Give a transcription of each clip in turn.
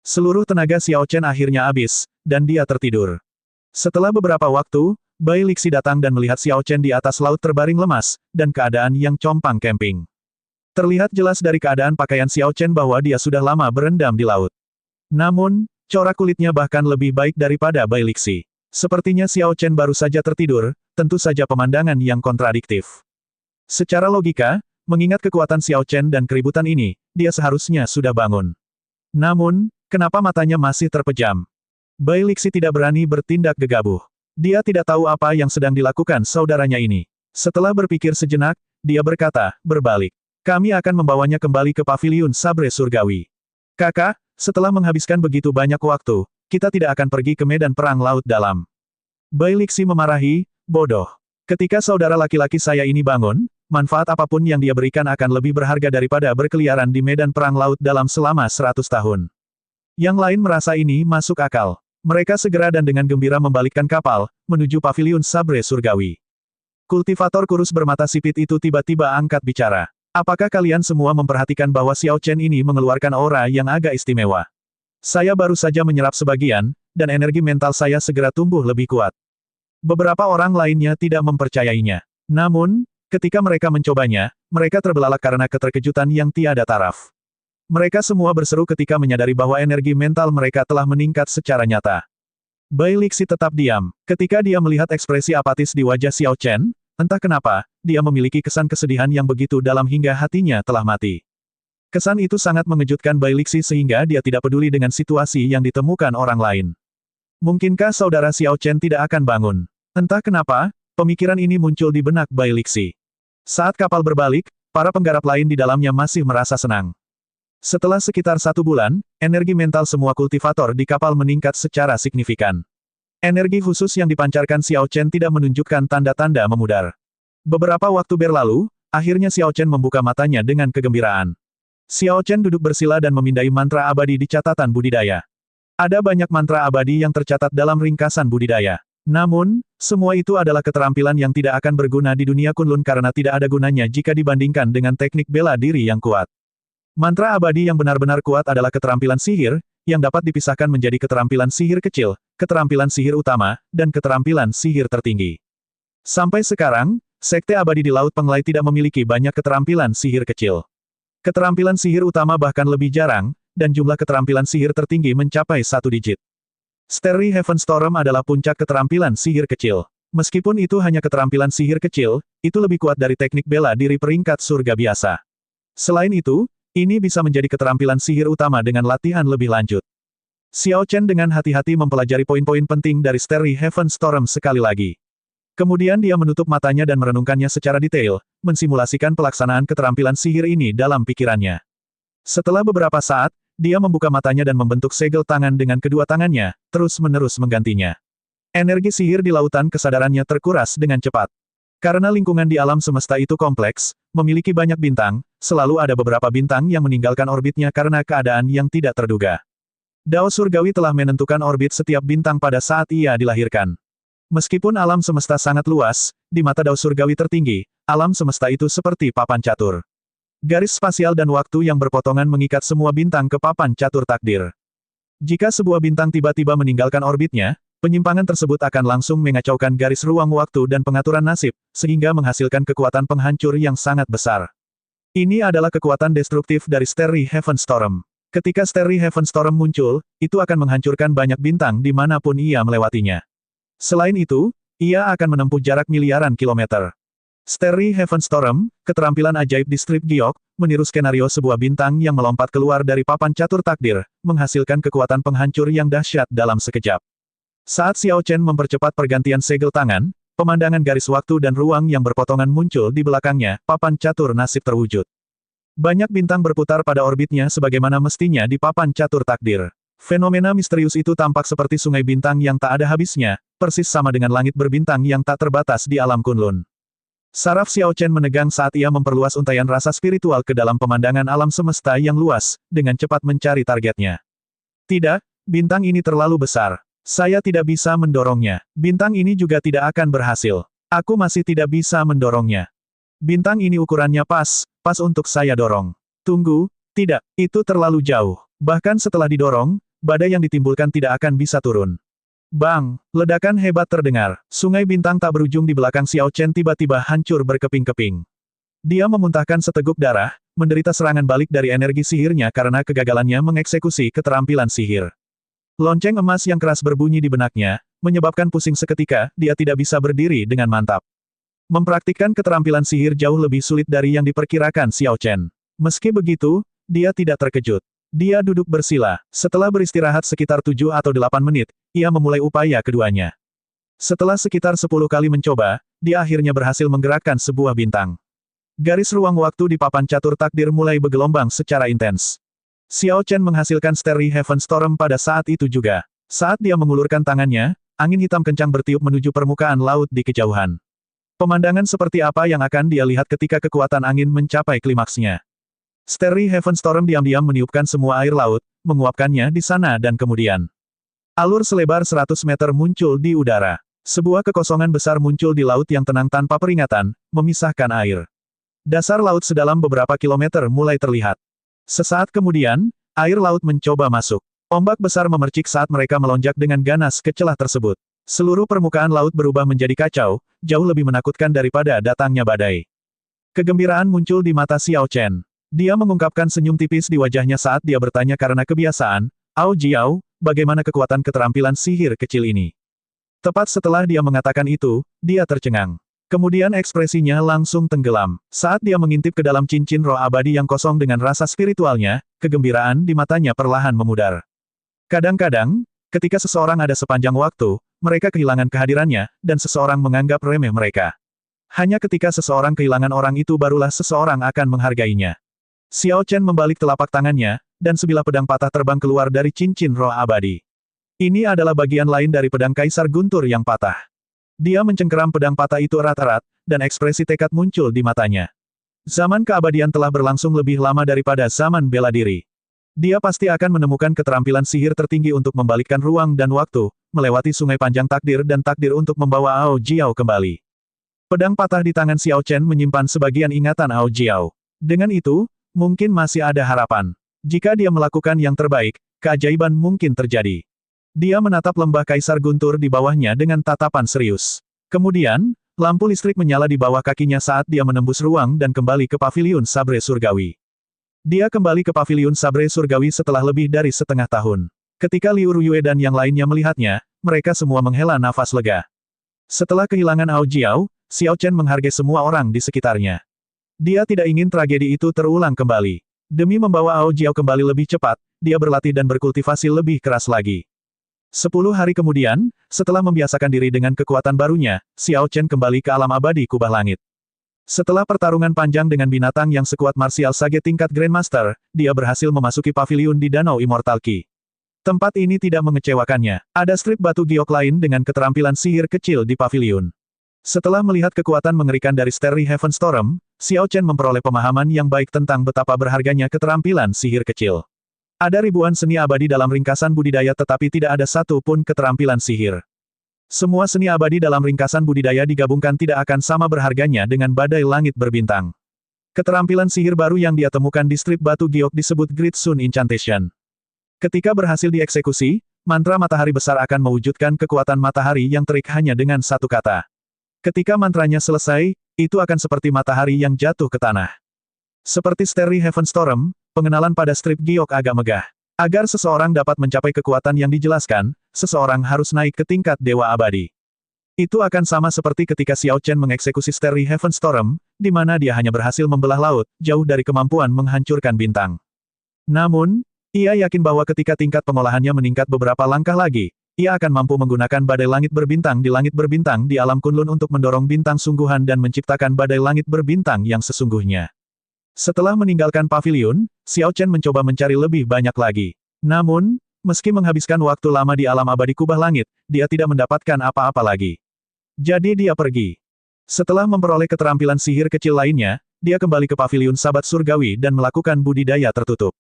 Seluruh tenaga Xiao Chen akhirnya habis, dan dia tertidur. Setelah beberapa waktu, Bai Lixi datang dan melihat Xiao Chen di atas laut terbaring lemas, dan keadaan yang compang-camping. Terlihat jelas dari keadaan pakaian Xiao Chen bahwa dia sudah lama berendam di laut. Namun, corak kulitnya bahkan lebih baik daripada Bai Lixi. Sepertinya Xiao Chen baru saja tertidur, tentu saja pemandangan yang kontradiktif. Secara logika, mengingat kekuatan Xiao Chen dan keributan ini, dia seharusnya sudah bangun. Namun, kenapa matanya masih terpejam? Bai Lixi tidak berani bertindak gegabah. Dia tidak tahu apa yang sedang dilakukan saudaranya ini. Setelah berpikir sejenak, dia berkata, berbalik. Kami akan membawanya kembali ke paviliun Sabre Surgawi. Kakak, setelah menghabiskan begitu banyak waktu, kita tidak akan pergi ke medan perang laut dalam. Bai Lixi memarahi, bodoh. Ketika saudara laki-laki saya ini bangun, manfaat apapun yang dia berikan akan lebih berharga daripada berkeliaran di medan perang laut dalam selama 100 tahun. Yang lain merasa ini masuk akal. Mereka segera dan dengan gembira membalikkan kapal, menuju paviliun Sabre Surgawi. Kultivator kurus bermata sipit itu tiba-tiba angkat bicara. Apakah kalian semua memperhatikan bahwa Xiao Chen ini mengeluarkan aura yang agak istimewa? Saya baru saja menyerap sebagian, dan energi mental saya segera tumbuh lebih kuat. Beberapa orang lainnya tidak mempercayainya. Namun, ketika mereka mencobanya, mereka terbelalak karena keterkejutan yang tiada taraf. Mereka semua berseru ketika menyadari bahwa energi mental mereka telah meningkat secara nyata. Bai Lixi tetap diam. Ketika dia melihat ekspresi apatis di wajah Xiao Chen, entah kenapa, dia memiliki kesan kesedihan yang begitu dalam hingga hatinya telah mati. Kesan itu sangat mengejutkan Bai Lixi sehingga dia tidak peduli dengan situasi yang ditemukan orang lain. Mungkinkah saudara Xiao Chen tidak akan bangun? Entah kenapa, pemikiran ini muncul di benak Bai Lixi. Saat kapal berbalik, para penggarap lain di dalamnya masih merasa senang. Setelah sekitar 1 bulan, energi mental semua kultivator di kapal meningkat secara signifikan. Energi khusus yang dipancarkan Xiao Chen tidak menunjukkan tanda-tanda memudar. Beberapa waktu berlalu, akhirnya Xiao Chen membuka matanya dengan kegembiraan. Xiao Chen duduk bersila dan memindai mantra abadi di catatan budidaya. Ada banyak mantra abadi yang tercatat dalam ringkasan budidaya. Namun, semua itu adalah keterampilan yang tidak akan berguna di dunia Kunlun karena tidak ada gunanya jika dibandingkan dengan teknik bela diri yang kuat. Mantra abadi yang benar-benar kuat adalah keterampilan sihir, yang dapat dipisahkan menjadi keterampilan sihir kecil, keterampilan sihir utama, dan keterampilan sihir tertinggi. Sampai sekarang, Sekte Abadi di Laut Penglai tidak memiliki banyak keterampilan sihir kecil. Keterampilan sihir utama bahkan lebih jarang, dan jumlah keterampilan sihir tertinggi mencapai 1 digit. Starry Heaven Storm adalah puncak keterampilan sihir kecil. Meskipun itu hanya keterampilan sihir kecil, itu lebih kuat dari teknik bela diri peringkat surga biasa. Selain itu, ini bisa menjadi keterampilan sihir utama dengan latihan lebih lanjut. Xiao Chen dengan hati-hati mempelajari poin-poin penting dari Starry Heaven Storm sekali lagi. Kemudian dia menutup matanya dan merenungkannya secara detail, mensimulasikan pelaksanaan keterampilan sihir ini dalam pikirannya. Setelah beberapa saat, dia membuka matanya dan membentuk segel tangan dengan kedua tangannya, terus-menerus menggantinya. Energi sihir di lautan kesadarannya terkuras dengan cepat. Karena lingkungan di alam semesta itu kompleks, memiliki banyak bintang, selalu ada beberapa bintang yang meninggalkan orbitnya karena keadaan yang tidak terduga. Dao Surgawi telah menentukan orbit setiap bintang pada saat ia dilahirkan. Meskipun alam semesta sangat luas, di mata Dao Surgawi tertinggi, alam semesta itu seperti papan catur. Garis spasial dan waktu yang berpotongan mengikat semua bintang ke papan catur takdir. Jika sebuah bintang tiba-tiba meninggalkan orbitnya, penyimpangan tersebut akan langsung mengacaukan garis ruang waktu dan pengaturan nasib, sehingga menghasilkan kekuatan penghancur yang sangat besar. Ini adalah kekuatan destruktif dari Starry Heaven Storm. Ketika Starry Heaven Storm muncul, itu akan menghancurkan banyak bintang dimanapun ia melewatinya. Selain itu, ia akan menempuh jarak miliaran kilometer. Starry Heaven Storm, keterampilan ajaib di strip giok, meniru skenario sebuah bintang yang melompat keluar dari papan catur takdir, menghasilkan kekuatan penghancur yang dahsyat dalam sekejap. Saat Xiao Chen mempercepat pergantian segel tangan, pemandangan garis waktu dan ruang yang berpotongan muncul di belakangnya, papan catur nasib terwujud. Banyak bintang berputar pada orbitnya sebagaimana mestinya di papan catur takdir. Fenomena misterius itu tampak seperti sungai bintang yang tak ada habisnya, persis sama dengan langit berbintang yang tak terbatas di alam Kunlun. Saraf Xiao Chen menegang saat ia memperluas untaian rasa spiritual ke dalam pemandangan alam semesta yang luas, dengan cepat mencari targetnya. Tidak, bintang ini terlalu besar. Saya tidak bisa mendorongnya. Bintang ini juga tidak akan berhasil. Aku masih tidak bisa mendorongnya. Bintang ini ukurannya pas untuk saya dorong. Tunggu, tidak, itu terlalu jauh. Bahkan setelah didorong, badai yang ditimbulkan tidak akan bisa turun. Bang! Ledakan hebat terdengar. Sungai bintang tak berujung di belakang Xiao Chen tiba-tiba hancur berkeping-keping. Dia memuntahkan seteguk darah, menderita serangan balik dari energi sihirnya karena kegagalannya mengeksekusi keterampilan sihir. Lonceng emas yang keras berbunyi di benaknya, menyebabkan pusing seketika, dia tidak bisa berdiri dengan mantap. Mempraktikkan keterampilan sihir jauh lebih sulit dari yang diperkirakan Xiao Chen. Meski begitu, dia tidak terkejut. Dia duduk bersila. Setelah beristirahat sekitar 7 atau 8 menit, ia memulai upaya keduanya. Setelah sekitar 10 kali mencoba, dia akhirnya berhasil menggerakkan sebuah bintang. Garis ruang waktu di papan catur takdir mulai bergelombang secara intens. Xiao Chen menghasilkan Starry Heaven Storm pada saat itu juga. Saat dia mengulurkan tangannya, angin hitam kencang bertiup menuju permukaan laut di kejauhan. Pemandangan seperti apa yang akan dia lihat ketika kekuatan angin mencapai klimaksnya? Starry Heaven Storm diam-diam meniupkan semua air laut, menguapkannya di sana dan kemudian. Alur selebar 100 meter muncul di udara. Sebuah kekosongan besar muncul di laut yang tenang tanpa peringatan, memisahkan air. Dasar laut sedalam beberapa kilometer mulai terlihat. Sesaat kemudian, air laut mencoba masuk. Ombak besar memercik saat mereka melonjak dengan ganas ke celah tersebut. Seluruh permukaan laut berubah menjadi kacau, jauh lebih menakutkan daripada datangnya badai. Kegembiraan muncul di mata Xiao Chen. Dia mengungkapkan senyum tipis di wajahnya saat dia bertanya karena kebiasaan, "Ao Jiao, bagaimana kekuatan keterampilan sihir kecil ini?" Tepat setelah dia mengatakan itu, dia tercengang. Kemudian ekspresinya langsung tenggelam. Saat dia mengintip ke dalam cincin roh abadi yang kosong dengan rasa spiritualnya, kegembiraan di matanya perlahan memudar. Kadang-kadang, ketika seseorang ada sepanjang waktu, mereka kehilangan kehadirannya, dan seseorang menganggap remeh mereka. Hanya ketika seseorang kehilangan orang itu barulah seseorang akan menghargainya. Xiao Chen membalik telapak tangannya, dan sebilah pedang patah terbang keluar dari cincin roh abadi. Ini adalah bagian lain dari pedang Kaisar Guntur yang patah. Dia mencengkeram pedang patah itu erat-erat, dan ekspresi tekad muncul di matanya. Zaman keabadian telah berlangsung lebih lama daripada zaman bela diri. Dia pasti akan menemukan keterampilan sihir tertinggi untuk membalikkan ruang dan waktu, melewati sungai panjang takdir dan takdir untuk membawa Ao Jiao kembali. Pedang patah di tangan Xiao Chen menyimpan sebagian ingatan Ao Jiao. Dengan itu, mungkin masih ada harapan. Jika dia melakukan yang terbaik, keajaiban mungkin terjadi. Dia menatap lembah Kaisar Guntur di bawahnya dengan tatapan serius. Kemudian, lampu listrik menyala di bawah kakinya saat dia menembus ruang dan kembali ke Paviliun Sabre Surgawi. Dia kembali ke Paviliun Sabre Surgawi setelah lebih dari setengah tahun. Ketika Liu Ruyue dan yang lainnya melihatnya, mereka semua menghela nafas lega. Setelah kehilangan Ao Jiao, Xiao Chen menghargai semua orang di sekitarnya. Dia tidak ingin tragedi itu terulang kembali. Demi membawa Ao Jiao kembali lebih cepat, dia berlatih dan berkultivasi lebih keras lagi. 10 hari kemudian, setelah membiasakan diri dengan kekuatan barunya, Xiao Chen kembali ke alam abadi kubah langit. Setelah pertarungan panjang dengan binatang yang sekuat martial sage tingkat Grandmaster, dia berhasil memasuki paviliun di Danau Immortal Qi. Tempat ini tidak mengecewakannya. Ada strip batu giok lain dengan keterampilan sihir kecil di paviliun. Setelah melihat kekuatan mengerikan dari Starry Heaven Storm, Xiao Chen memperoleh pemahaman yang baik tentang betapa berharganya keterampilan sihir kecil. Ada ribuan seni abadi dalam ringkasan budidaya tetapi tidak ada satu pun keterampilan sihir. Semua seni abadi dalam ringkasan budidaya digabungkan tidak akan sama berharganya dengan badai langit berbintang. Keterampilan sihir baru yang dia temukan di strip batu giok disebut Great Sun Incantation. Ketika berhasil dieksekusi, mantra matahari besar akan mewujudkan kekuatan matahari yang terik hanya dengan satu kata. Ketika mantranya selesai, itu akan seperti matahari yang jatuh ke tanah. Seperti Starry Heaven Storm, pengenalan pada strip giok agak megah. Agar seseorang dapat mencapai kekuatan yang dijelaskan, seseorang harus naik ke tingkat dewa abadi. Itu akan sama seperti ketika Xiao Chen mengeksekusi Starry Heaven Storm, di mana dia hanya berhasil membelah laut, jauh dari kemampuan menghancurkan bintang. Namun, ia yakin bahwa ketika tingkat pengolahannya meningkat beberapa langkah lagi, ia akan mampu menggunakan badai langit berbintang di alam Kunlun untuk mendorong bintang sungguhan dan menciptakan badai langit berbintang yang sesungguhnya. Setelah meninggalkan paviliun, Xiao Chen mencoba mencari lebih banyak lagi. Namun, meski menghabiskan waktu lama di alam abadi kubah langit, dia tidak mendapatkan apa-apa lagi. Jadi dia pergi. Setelah memperoleh keterampilan sihir kecil lainnya, dia kembali ke paviliun Sabat Surgawi dan melakukan budidaya tertutup.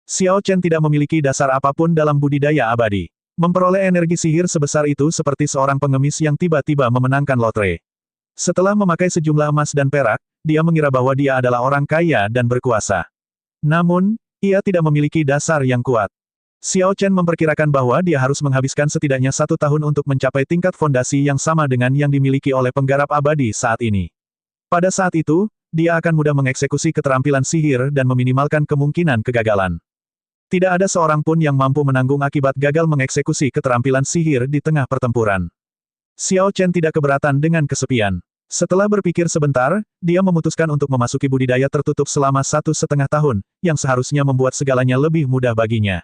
Xiao Chen tidak memiliki dasar apapun dalam budidaya abadi. Memperoleh energi sihir sebesar itu seperti seorang pengemis yang tiba-tiba memenangkan lotre. Setelah memakai sejumlah emas dan perak, dia mengira bahwa dia adalah orang kaya dan berkuasa. Namun, ia tidak memiliki dasar yang kuat. Xiao Chen memperkirakan bahwa dia harus menghabiskan setidaknya 1 tahun untuk mencapai tingkat fondasi yang sama dengan yang dimiliki oleh penggarap abadi saat ini. Pada saat itu, dia akan mudah mengeksekusi keterampilan sihir dan meminimalkan kemungkinan kegagalan. Tidak ada seorang pun yang mampu menanggung akibat gagal mengeksekusi keterampilan sihir di tengah pertempuran. Xiao Chen tidak keberatan dengan kesepian. Setelah berpikir sebentar, dia memutuskan untuk memasuki budidaya tertutup selama 1,5 tahun, yang seharusnya membuat segalanya lebih mudah baginya.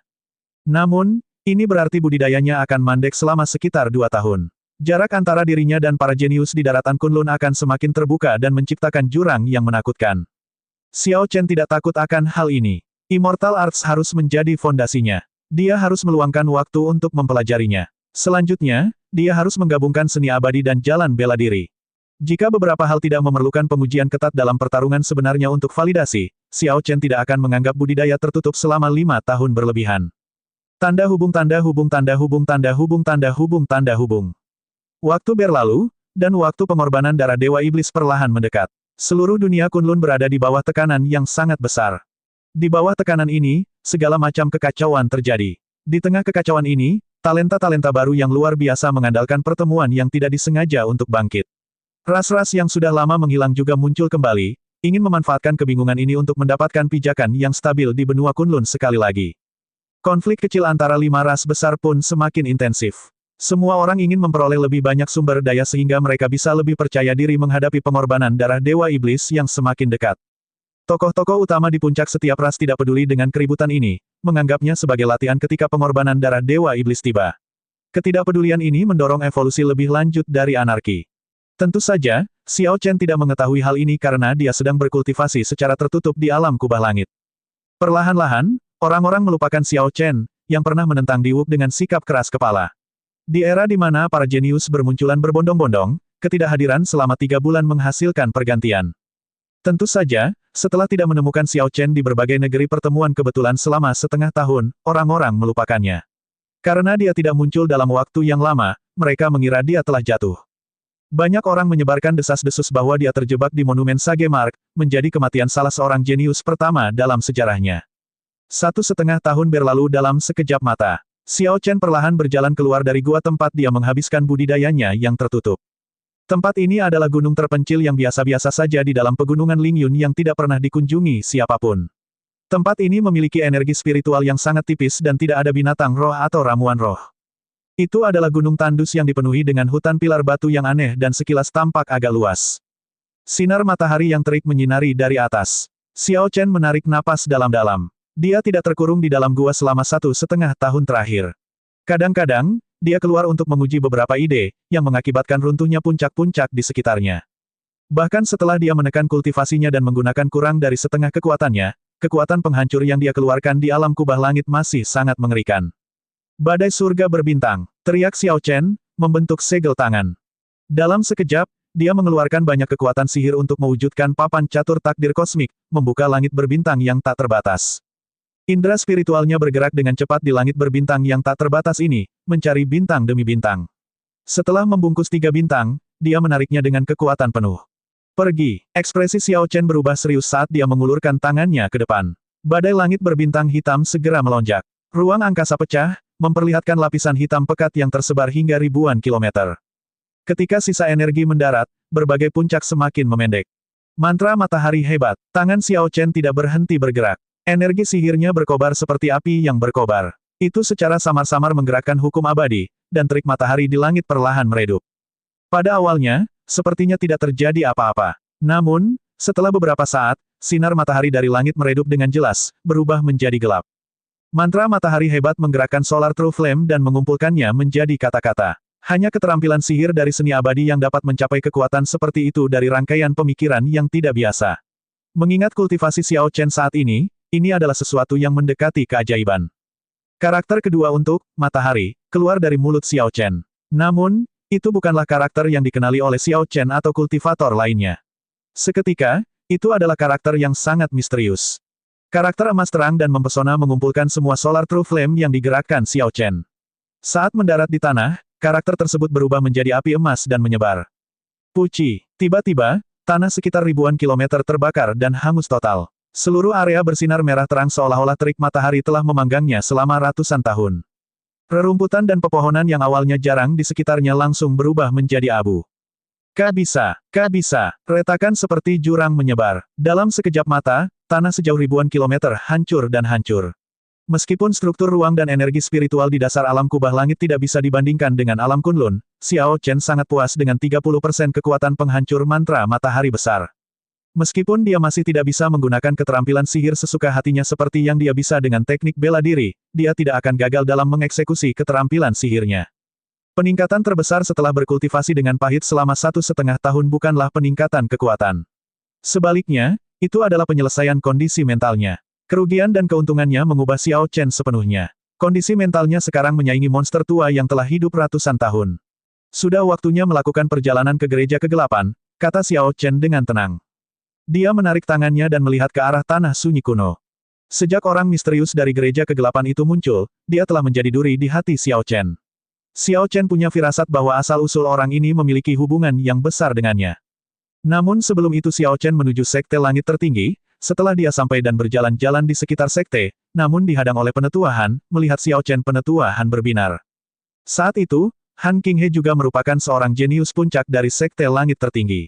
Namun, ini berarti budidayanya akan mandek selama sekitar 2 tahun. Jarak antara dirinya dan para jenius di daratan Kunlun akan semakin terbuka dan menciptakan jurang yang menakutkan. Xiao Chen tidak takut akan hal ini. Immortal Arts harus menjadi fondasinya. Dia harus meluangkan waktu untuk mempelajarinya. Selanjutnya, dia harus menggabungkan seni abadi dan jalan bela diri. Jika beberapa hal tidak memerlukan pengujian ketat dalam pertarungan sebenarnya untuk validasi, Xiao Chen tidak akan menganggap budidaya tertutup selama 5 tahun berlebihan. Tanda hubung tanda hubung tanda hubung tanda hubung tanda hubung tanda hubung. Waktu berlalu, dan waktu pengorbanan darah Dewa Iblis perlahan mendekat. Seluruh dunia Kunlun berada di bawah tekanan yang sangat besar. Di bawah tekanan ini, segala macam kekacauan terjadi. Di tengah kekacauan ini, talenta-talenta baru yang luar biasa mengandalkan pertemuan yang tidak disengaja untuk bangkit. Ras-ras yang sudah lama menghilang juga muncul kembali, ingin memanfaatkan kebingungan ini untuk mendapatkan pijakan yang stabil di benua Kunlun sekali lagi. Konflik kecil antara 5 ras besar pun semakin intensif. Semua orang ingin memperoleh lebih banyak sumber daya sehingga mereka bisa lebih percaya diri menghadapi pengorbanan darah Dewa Iblis yang semakin dekat. Tokoh-tokoh utama di puncak setiap ras tidak peduli dengan keributan ini, menganggapnya sebagai latihan ketika pengorbanan darah Dewa Iblis tiba. Ketidakpedulian ini mendorong evolusi lebih lanjut dari anarki. Tentu saja, Xiao Chen tidak mengetahui hal ini karena dia sedang berkultivasi secara tertutup di alam kubah langit. Perlahan-lahan, orang-orang melupakan Xiao Chen, yang pernah menentang Diwuk dengan sikap keras kepala. Di era di mana para jenius bermunculan berbondong-bondong, ketidakhadiran selama 3 bulan menghasilkan pergantian. Tentu saja, setelah tidak menemukan Xiao Chen di berbagai negeri pertemuan kebetulan selama setengah tahun, orang-orang melupakannya. Karena dia tidak muncul dalam waktu yang lama, mereka mengira dia telah jatuh. Banyak orang menyebarkan desas-desus bahwa dia terjebak di Monumen Sage Mark, menjadi kematian salah seorang jenius pertama dalam sejarahnya. 1,5 tahun berlalu dalam sekejap mata. Xiao Chen perlahan berjalan keluar dari gua tempat dia menghabiskan budidayanya yang tertutup. Tempat ini adalah gunung terpencil yang biasa-biasa saja di dalam pegunungan Lingyun yang tidak pernah dikunjungi siapapun. Tempat ini memiliki energi spiritual yang sangat tipis dan tidak ada binatang roh atau ramuan roh. Itu adalah gunung tandus yang dipenuhi dengan hutan pilar batu yang aneh dan sekilas tampak agak luas. Sinar matahari yang terik menyinari dari atas. Xiao Chen menarik napas dalam-dalam. Dia tidak terkurung di dalam gua selama 1,5 tahun terakhir. Kadang-kadang, dia keluar untuk menguji beberapa ide, yang mengakibatkan runtuhnya puncak-puncak di sekitarnya. Bahkan setelah dia menekan kultivasinya dan menggunakan kurang dari setengah kekuatannya, kekuatan penghancur yang dia keluarkan di alam kubah langit masih sangat mengerikan. Badai surga berbintang, teriak Xiao Chen, membentuk segel tangan. Dalam sekejap, dia mengeluarkan banyak kekuatan sihir untuk mewujudkan papan catur takdir kosmik, membuka langit berbintang yang tak terbatas. Indra spiritualnya bergerak dengan cepat di langit berbintang yang tak terbatas ini, mencari bintang demi bintang. Setelah membungkus 3 bintang, dia menariknya dengan kekuatan penuh. Pergi, ekspresi Xiao Chen berubah serius saat dia mengulurkan tangannya ke depan. Badai langit berbintang hitam segera melonjak. Ruang angkasa pecah, memperlihatkan lapisan hitam pekat yang tersebar hingga ribuan kilometer. Ketika sisa energi mendarat, berbagai puncak semakin memendek. Mantra matahari hebat, tangan Xiao Chen tidak berhenti bergerak. Energi sihirnya berkobar seperti api yang berkobar. Itu secara samar-samar menggerakkan hukum abadi, dan trik matahari di langit perlahan meredup. Pada awalnya, sepertinya tidak terjadi apa-apa. Namun, setelah beberapa saat, sinar matahari dari langit meredup dengan jelas, berubah menjadi gelap. Mantra matahari hebat menggerakkan Solar True Flame dan mengumpulkannya menjadi kata-kata. Hanya keterampilan sihir dari seni abadi yang dapat mencapai kekuatan seperti itu dari rangkaian pemikiran yang tidak biasa. Mengingat kultivasi Xiao Chen saat ini adalah sesuatu yang mendekati keajaiban. Karakter kedua untuk matahari keluar dari mulut Xiao Chen. Namun, itu bukanlah karakter yang dikenali oleh Xiao Chen atau kultivator lainnya. Seketika, itu adalah karakter yang sangat misterius. Karakter emas terang dan mempesona mengumpulkan semua Solar True Flame yang digerakkan Xiao Chen. Saat mendarat di tanah, karakter tersebut berubah menjadi api emas dan menyebar. Puci, tiba-tiba, tanah sekitar ribuan kilometer terbakar dan hangus total. Seluruh area bersinar merah terang seolah-olah terik matahari telah memanggangnya selama ratusan tahun. Rerumputan dan pepohonan yang awalnya jarang di sekitarnya langsung berubah menjadi abu. Kak bisa, retakan seperti jurang menyebar. Dalam sekejap mata, tanah sejauh ribuan kilometer hancur dan hancur. Meskipun struktur ruang dan energi spiritual di dasar alam kubah langit tidak bisa dibandingkan dengan alam Kunlun, Xiao Chen sangat puas dengan 30% kekuatan penghancur mantra matahari besar. Meskipun dia masih tidak bisa menggunakan keterampilan sihir sesuka hatinya seperti yang dia bisa dengan teknik bela diri, dia tidak akan gagal dalam mengeksekusi keterampilan sihirnya. Peningkatan terbesar setelah berkultivasi dengan pahit selama 1,5 tahun bukanlah peningkatan kekuatan. Sebaliknya, itu adalah penyelesaian kondisi mentalnya. Kerugian dan keuntungannya mengubah Xiao Chen sepenuhnya. Kondisi mentalnya sekarang menyaingi monster tua yang telah hidup ratusan tahun. Sudah waktunya melakukan perjalanan ke gereja kegelapan, kata Xiao Chen dengan tenang. Dia menarik tangannya dan melihat ke arah tanah sunyi kuno. Sejak orang misterius dari gereja kegelapan itu muncul, dia telah menjadi duri di hati Xiao Chen. Xiao Chen punya firasat bahwa asal-usul orang ini memiliki hubungan yang besar dengannya. Namun sebelum itu Xiao Chen menuju sekte langit tertinggi, setelah dia sampai dan berjalan-jalan di sekitar sekte, namun dihadang oleh penetuahan, melihat Xiao Chen penetuahan berbinar. Saat itu, Han Qinghe juga merupakan seorang jenius puncak dari sekte langit tertinggi.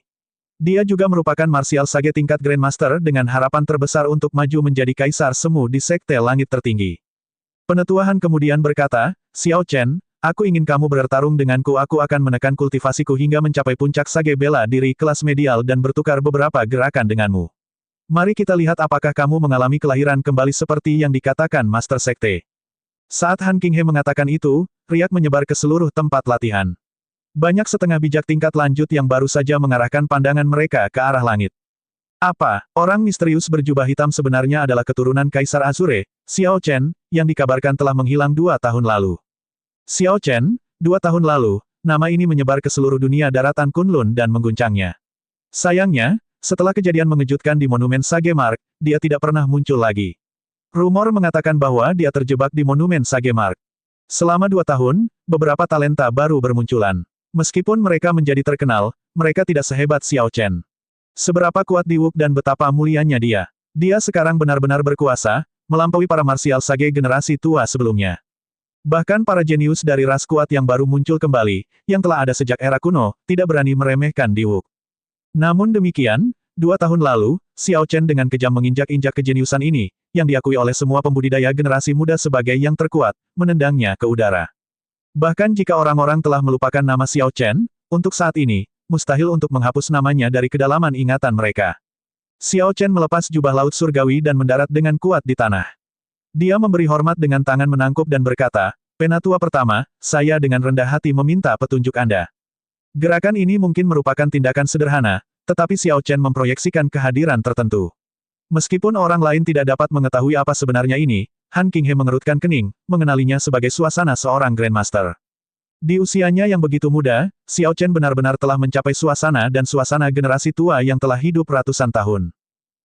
Dia juga merupakan martial sage tingkat Grandmaster dengan harapan terbesar untuk maju menjadi kaisar semu di sekte langit tertinggi. Penetuahan kemudian berkata, Xiao Chen, aku ingin kamu bertarung denganku. Aku akan menekan kultivasiku hingga mencapai puncak sage bela diri kelas medial dan bertukar beberapa gerakan denganmu. Mari kita lihat apakah kamu mengalami kelahiran kembali seperti yang dikatakan Master Sekte. Saat Han Qinghe mengatakan itu, riak menyebar ke seluruh tempat latihan. Banyak setengah bijak tingkat lanjut yang baru saja mengarahkan pandangan mereka ke arah langit. Apa, orang misterius berjubah hitam sebenarnya adalah keturunan Kaisar Azure, Xiao Chen, yang dikabarkan telah menghilang 2 tahun lalu. Xiao Chen, 2 tahun lalu, nama ini menyebar ke seluruh dunia daratan Kunlun dan mengguncangnya. Sayangnya, setelah kejadian mengejutkan di Monumen Sage Mark, dia tidak pernah muncul lagi. Rumor mengatakan bahwa dia terjebak di Monumen Sage Mark. Selama 2 tahun, beberapa talenta baru bermunculan. Meskipun mereka menjadi terkenal, mereka tidak sehebat Xiao Chen. Seberapa kuat Diwuk dan betapa mulianya dia. Dia sekarang benar-benar berkuasa, melampaui para martial sage generasi tua sebelumnya. Bahkan para jenius dari ras kuat yang baru muncul kembali, yang telah ada sejak era kuno, tidak berani meremehkan Diwuk. Namun demikian, 2 tahun lalu, Xiao Chen dengan kejam menginjak-injak kejeniusan ini, yang diakui oleh semua pembudidaya generasi muda sebagai yang terkuat, menendangnya ke udara. Bahkan jika orang-orang telah melupakan nama Xiao Chen, untuk saat ini, mustahil untuk menghapus namanya dari kedalaman ingatan mereka. Xiao Chen melepas jubah laut surgawi dan mendarat dengan kuat di tanah. Dia memberi hormat dengan tangan menangkup dan berkata, Penatua pertama, saya dengan rendah hati meminta petunjuk Anda. Gerakan ini mungkin merupakan tindakan sederhana, tetapi Xiao Chen memproyeksikan kehadiran tertentu. Meskipun orang lain tidak dapat mengetahui apa sebenarnya ini, Han Qinghe mengerutkan kening, mengenalinya sebagai suasana seorang Grandmaster. Di usianya yang begitu muda, Xiao Chen benar-benar telah mencapai suasana dan suasana generasi tua yang telah hidup ratusan tahun.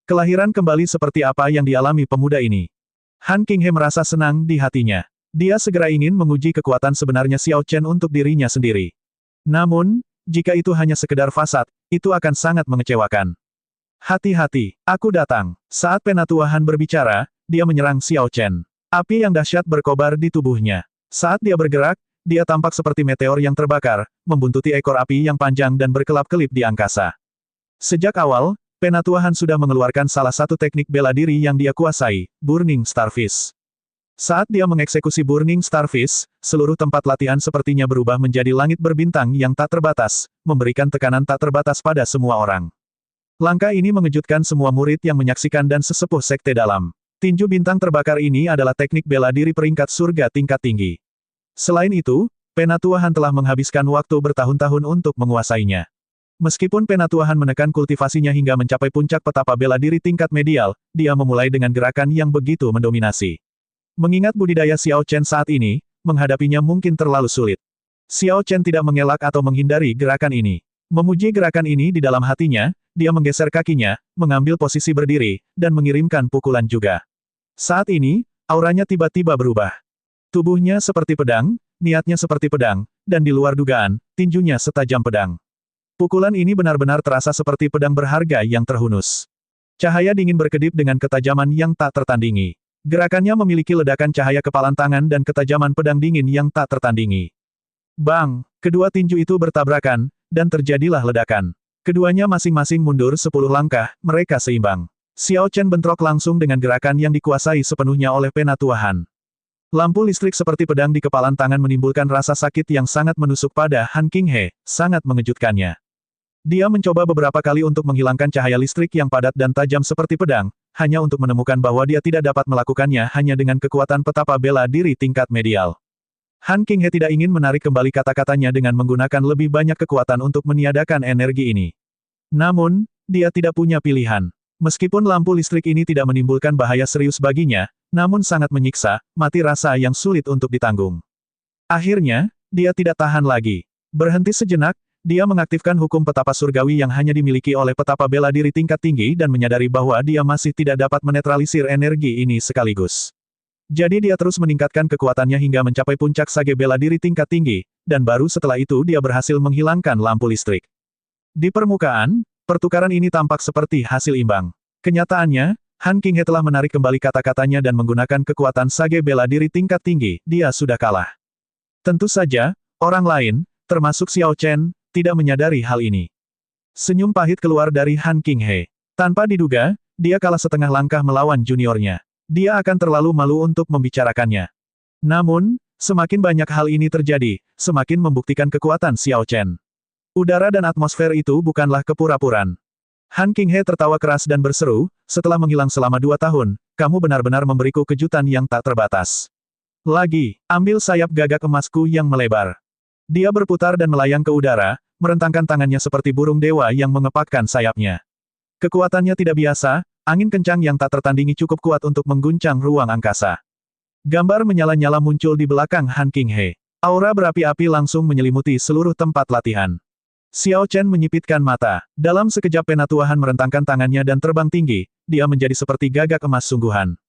Kelahiran kembali seperti apa yang dialami pemuda ini. Han Qinghe merasa senang di hatinya. Dia segera ingin menguji kekuatan sebenarnya Xiao Chen untuk dirinya sendiri. Namun, jika itu hanya sekedar fasad, itu akan sangat mengecewakan. Hati-hati, aku datang. Saat Penatua Han berbicara, dia menyerang Xiao Chen. Api yang dahsyat berkobar di tubuhnya. Saat dia bergerak, dia tampak seperti meteor yang terbakar, membuntuti ekor api yang panjang dan berkelap-kelip di angkasa. Sejak awal, Penatua Han sudah mengeluarkan salah satu teknik bela diri yang dia kuasai, Burning Starfish. Saat dia mengeksekusi Burning Starfish, seluruh tempat latihan sepertinya berubah menjadi langit berbintang yang tak terbatas, memberikan tekanan tak terbatas pada semua orang. Langkah ini mengejutkan semua murid yang menyaksikan dan sesepuh sekte dalam. Tinju bintang terbakar ini adalah teknik bela diri peringkat surga tingkat tinggi. Selain itu, Penatua Han telah menghabiskan waktu bertahun-tahun untuk menguasainya. Meskipun Penatua Han menekan kultivasinya hingga mencapai puncak petapa bela diri tingkat medial, dia memulai dengan gerakan yang begitu mendominasi. Mengingat budidaya Xiao Chen saat ini, menghadapinya mungkin terlalu sulit. Xiao Chen tidak mengelak atau menghindari gerakan ini. Memuji gerakan ini di dalam hatinya, dia menggeser kakinya, mengambil posisi berdiri, dan mengirimkan pukulan juga. Saat ini, auranya tiba-tiba berubah. Tubuhnya seperti pedang, niatnya seperti pedang, dan di luar dugaan, tinjunya setajam pedang. Pukulan ini benar-benar terasa seperti pedang berharga yang terhunus. Cahaya dingin berkedip dengan ketajaman yang tak tertandingi. Gerakannya memiliki ledakan cahaya kepalan tangan dan ketajaman pedang dingin yang tak tertandingi. Bang! Kedua tinju itu bertabrakan, dan terjadilah ledakan. Keduanya masing-masing mundur 10 langkah, mereka seimbang. Xiao Chen bentrok langsung dengan gerakan yang dikuasai sepenuhnya oleh penatuahan. Lampu listrik seperti pedang di kepalan tangan menimbulkan rasa sakit yang sangat menusuk pada Han Qinghe, sangat mengejutkannya. Dia mencoba beberapa kali untuk menghilangkan cahaya listrik yang padat dan tajam seperti pedang, hanya untuk menemukan bahwa dia tidak dapat melakukannya hanya dengan kekuatan petapa bela diri tingkat medial. Han Qinghe tidak ingin menarik kembali kata-katanya dengan menggunakan lebih banyak kekuatan untuk meniadakan energi ini. Namun, dia tidak punya pilihan. Meskipun lampu listrik ini tidak menimbulkan bahaya serius baginya, namun sangat menyiksa, mati rasa yang sulit untuk ditanggung. Akhirnya, dia tidak tahan lagi. Berhenti sejenak, dia mengaktifkan hukum petapa surgawi yang hanya dimiliki oleh petapa bela diri tingkat tinggi dan menyadari bahwa dia masih tidak dapat menetralisir energi ini sekaligus. Jadi dia terus meningkatkan kekuatannya hingga mencapai puncak sage bela diri tingkat tinggi, dan baru setelah itu dia berhasil menghilangkan lampu listrik. Di permukaan, pertukaran ini tampak seperti hasil imbang. Kenyataannya, Han Qinghe telah menarik kembali kata-katanya dan menggunakan kekuatan sage bela diri tingkat tinggi, dia sudah kalah. Tentu saja, orang lain, termasuk Xiao Chen, tidak menyadari hal ini. Senyum pahit keluar dari Han Qinghe. Tanpa diduga, dia kalah setengah langkah melawan juniornya. Dia akan terlalu malu untuk membicarakannya. Namun, semakin banyak hal ini terjadi, semakin membuktikan kekuatan Xiao Chen. Udara dan atmosfer itu bukanlah kepura-puraan. Han Qinghe tertawa keras dan berseru, setelah menghilang selama 2 tahun, kamu benar-benar memberiku kejutan yang tak terbatas. Lagi, ambil sayap gagak emasku yang melebar. Dia berputar dan melayang ke udara, merentangkan tangannya seperti burung dewa yang mengepakkan sayapnya. Kekuatannya tidak biasa, angin kencang yang tak tertandingi cukup kuat untuk mengguncang ruang angkasa. Gambar menyala-nyala muncul di belakang Han Qinghe. Aura berapi-api langsung menyelimuti seluruh tempat latihan. Xiao Chen menyipitkan mata. Dalam sekejap penatuahan merentangkan tangannya dan terbang tinggi, dia menjadi seperti gagak emas sungguhan.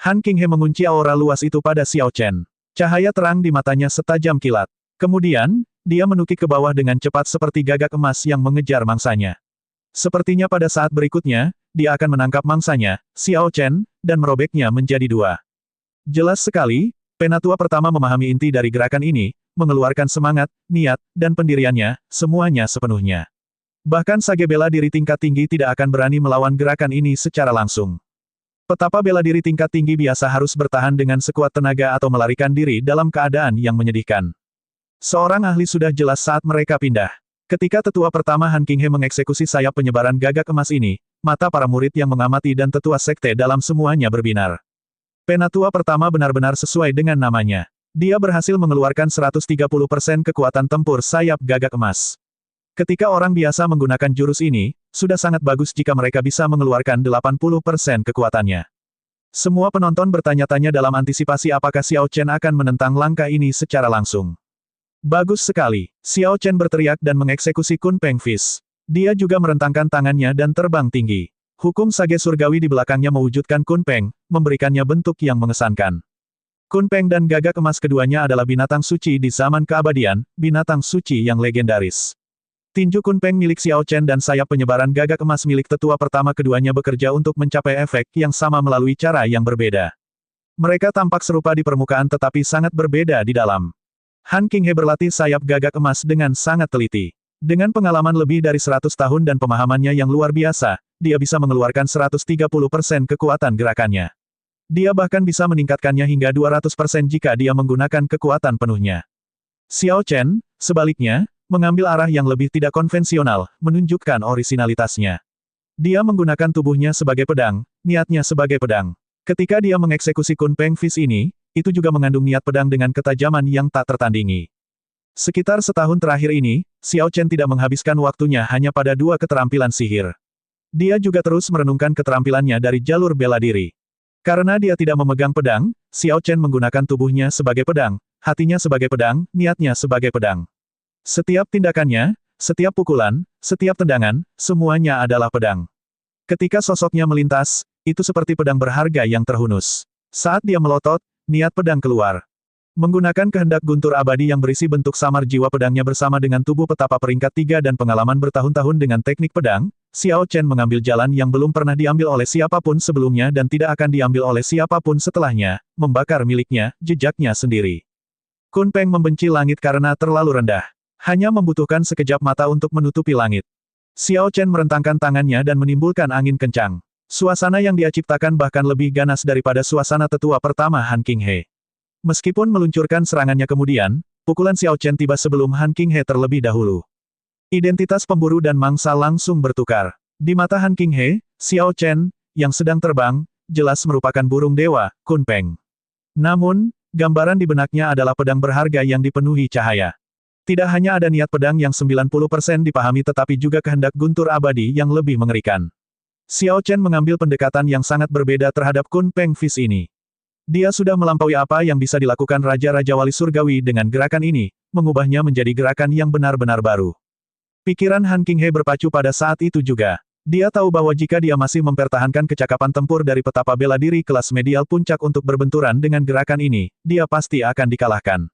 Han Qinghe mengunci aura luas itu pada Xiao Chen. Cahaya terang di matanya setajam kilat. Kemudian, dia menukik ke bawah dengan cepat seperti gagak emas yang mengejar mangsanya. Sepertinya pada saat berikutnya, dia akan menangkap mangsanya, Xiao Chen, dan merobeknya menjadi 2. Jelas sekali, penatua pertama memahami inti dari gerakan ini, mengeluarkan semangat, niat, dan pendiriannya, semuanya sepenuhnya. Bahkan sage bela diri tingkat tinggi tidak akan berani melawan gerakan ini secara langsung. Petapa bela diri tingkat tinggi biasa harus bertahan dengan sekuat tenaga atau melarikan diri dalam keadaan yang menyedihkan. Seorang ahli sudah jelas saat mereka pindah. Ketika tetua pertama Han Qinghe mengeksekusi sayap penyebaran gagak emas ini, mata para murid yang mengamati dan tetua sekte dalam semuanya berbinar. Penatua pertama benar-benar sesuai dengan namanya. Dia berhasil mengeluarkan 130% kekuatan tempur sayap gagak emas. Ketika orang biasa menggunakan jurus ini, sudah sangat bagus jika mereka bisa mengeluarkan 80% kekuatannya. Semua penonton bertanya-tanya dalam antisipasi apakah Xiao Chen akan menentang langkah ini secara langsung. Bagus sekali. Xiao Chen berteriak dan mengeksekusi Kun Peng Fist. Dia juga merentangkan tangannya dan terbang tinggi. Hukum sage surgawi di belakangnya mewujudkan Kun Peng, memberikannya bentuk yang mengesankan. Kun Peng dan gagak emas keduanya adalah binatang suci di zaman keabadian, binatang suci yang legendaris. Tinju Kun Peng milik Xiao Chen dan sayap penyebaran gagak emas milik tetua pertama keduanya bekerja untuk mencapai efek yang sama melalui cara yang berbeda. Mereka tampak serupa di permukaan tetapi sangat berbeda di dalam. Han Qinghe berlatih sayap gagak emas dengan sangat teliti. Dengan pengalaman lebih dari 100 tahun dan pemahamannya yang luar biasa, dia bisa mengeluarkan 130% kekuatan gerakannya. Dia bahkan bisa meningkatkannya hingga 200% jika dia menggunakan kekuatan penuhnya. Xiao Chen, sebaliknya, mengambil arah yang lebih tidak konvensional, menunjukkan orisinalitasnya. Dia menggunakan tubuhnya sebagai pedang, niatnya sebagai pedang. Ketika dia mengeksekusi Kun Peng Fist ini, itu juga mengandung niat pedang dengan ketajaman yang tak tertandingi. Sekitar setahun terakhir ini, Xiao Chen tidak menghabiskan waktunya hanya pada 2 keterampilan sihir. Dia juga terus merenungkan keterampilannya dari jalur bela diri. Karena dia tidak memegang pedang, Xiao Chen menggunakan tubuhnya sebagai pedang, hatinya sebagai pedang, niatnya sebagai pedang. Setiap tindakannya, setiap pukulan, setiap tendangan, semuanya adalah pedang. Ketika sosoknya melintas, itu seperti pedang berharga yang terhunus. Saat dia melotot, niat pedang keluar. Menggunakan kehendak guntur abadi yang berisi bentuk samar jiwa pedangnya bersama dengan tubuh petapa peringkat 3 dan pengalaman bertahun-tahun dengan teknik pedang, Xiao Chen mengambil jalan yang belum pernah diambil oleh siapapun sebelumnya dan tidak akan diambil oleh siapapun setelahnya, membakar miliknya, jejaknya sendiri. Kun Peng membenci langit karena terlalu rendah. Hanya membutuhkan sekejap mata untuk menutupi langit. Xiao Chen merentangkan tangannya dan menimbulkan angin kencang. Suasana yang dia ciptakan bahkan lebih ganas daripada suasana tetua pertama Han Qinghe. Meskipun meluncurkan serangannya kemudian, pukulan Xiao Chen tiba sebelum Han Qinghe terlebih dahulu. Identitas pemburu dan mangsa langsung bertukar. Di mata Han Qinghe, Xiao Chen, yang sedang terbang, jelas merupakan burung dewa, Kun Peng. Namun, gambaran di benaknya adalah pedang berharga yang dipenuhi cahaya. Tidak hanya ada niat pedang yang 90% dipahami tetapi juga kehendak guntur abadi yang lebih mengerikan. Xiao Chen mengambil pendekatan yang sangat berbeda terhadap Kun Peng Fist ini. Dia sudah melampaui apa yang bisa dilakukan Raja-Raja Wali Surgawi dengan gerakan ini, mengubahnya menjadi gerakan yang benar-benar baru. Pikiran Han Qinghe berpacu pada saat itu juga. Dia tahu bahwa jika dia masih mempertahankan kecakapan tempur dari petapa bela diri kelas medial puncak untuk berbenturan dengan gerakan ini, dia pasti akan dikalahkan.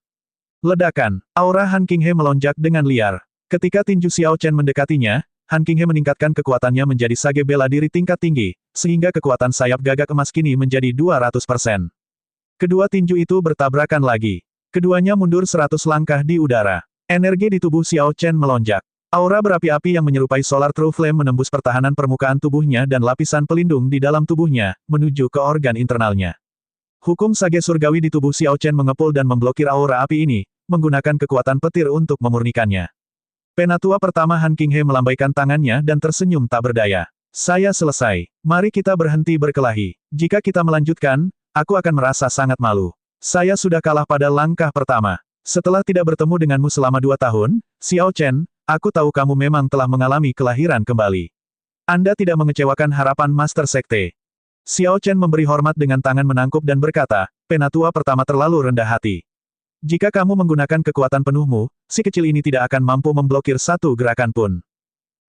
Ledakan, aura Han Qinghe melonjak dengan liar. Ketika tinju Xiao Chen mendekatinya, Han Qinghe meningkatkan kekuatannya menjadi sage bela diri tingkat tinggi, sehingga kekuatan sayap gagak emas kini menjadi 200%. Kedua tinju itu bertabrakan lagi. Keduanya mundur 100 langkah di udara. Energi di tubuh Xiao Chen melonjak. Aura berapi-api yang menyerupai Solar True Flame menembus pertahanan permukaan tubuhnya dan lapisan pelindung di dalam tubuhnya, menuju ke organ internalnya. Hukum sage surgawi di tubuh Xiao Chen mengepul dan memblokir aura api ini, menggunakan kekuatan petir untuk memurnikannya. Penatua pertama Han Qinghe melambaikan tangannya dan tersenyum tak berdaya. Saya selesai. Mari kita berhenti berkelahi. Jika kita melanjutkan, aku akan merasa sangat malu. Saya sudah kalah pada langkah pertama. Setelah tidak bertemu denganmu selama 2 tahun, Xiao Chen, aku tahu kamu memang telah mengalami kelahiran kembali. Anda tidak mengecewakan harapan Master Sekte. Xiao Chen memberi hormat dengan tangan menangkup dan berkata, Penatua pertama terlalu rendah hati. Jika kamu menggunakan kekuatan penuhmu, si kecil ini tidak akan mampu memblokir satu gerakan pun.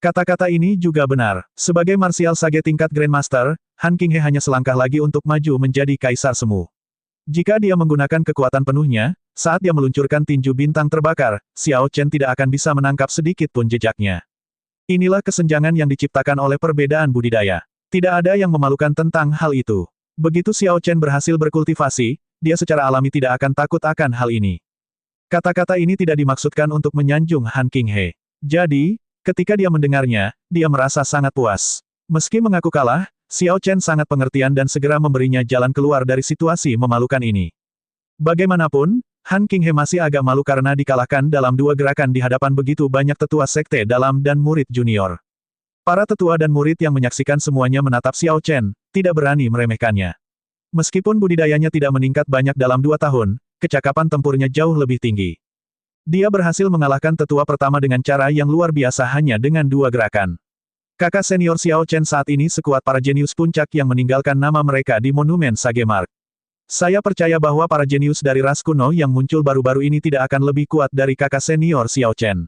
Kata-kata ini juga benar. Sebagai martial sage tingkat Grandmaster, Han Qinghe hanya selangkah lagi untuk maju menjadi kaisar semu. Jika dia menggunakan kekuatan penuhnya, saat dia meluncurkan tinju bintang terbakar, Xiao Chen tidak akan bisa menangkap sedikit pun jejaknya. Inilah kesenjangan yang diciptakan oleh perbedaan budidaya. Tidak ada yang memalukan tentang hal itu. Begitu Xiao Chen berhasil berkultivasi, dia secara alami tidak akan takut akan hal ini. Kata-kata ini tidak dimaksudkan untuk menyanjung Han Qinghe. Jadi, ketika dia mendengarnya, dia merasa sangat puas. Meski mengaku kalah, Xiao Chen sangat pengertian dan segera memberinya jalan keluar dari situasi memalukan ini. Bagaimanapun, Han Qinghe masih agak malu karena dikalahkan dalam 2 gerakan di hadapan begitu banyak tetua sekte dalam dan murid junior. Para tetua dan murid yang menyaksikan semuanya menatap Xiao Chen, tidak berani meremehkannya. Meskipun budidayanya tidak meningkat banyak dalam 2 tahun, kecakapan tempurnya jauh lebih tinggi. Dia berhasil mengalahkan tetua pertama dengan cara yang luar biasa hanya dengan 2 gerakan. Kakak senior Xiao Chen saat ini sekuat para jenius puncak yang meninggalkan nama mereka di Monumen Sage Mark. Saya percaya bahwa para jenius dari ras kuno yang muncul baru-baru ini tidak akan lebih kuat dari kakak senior Xiao Chen.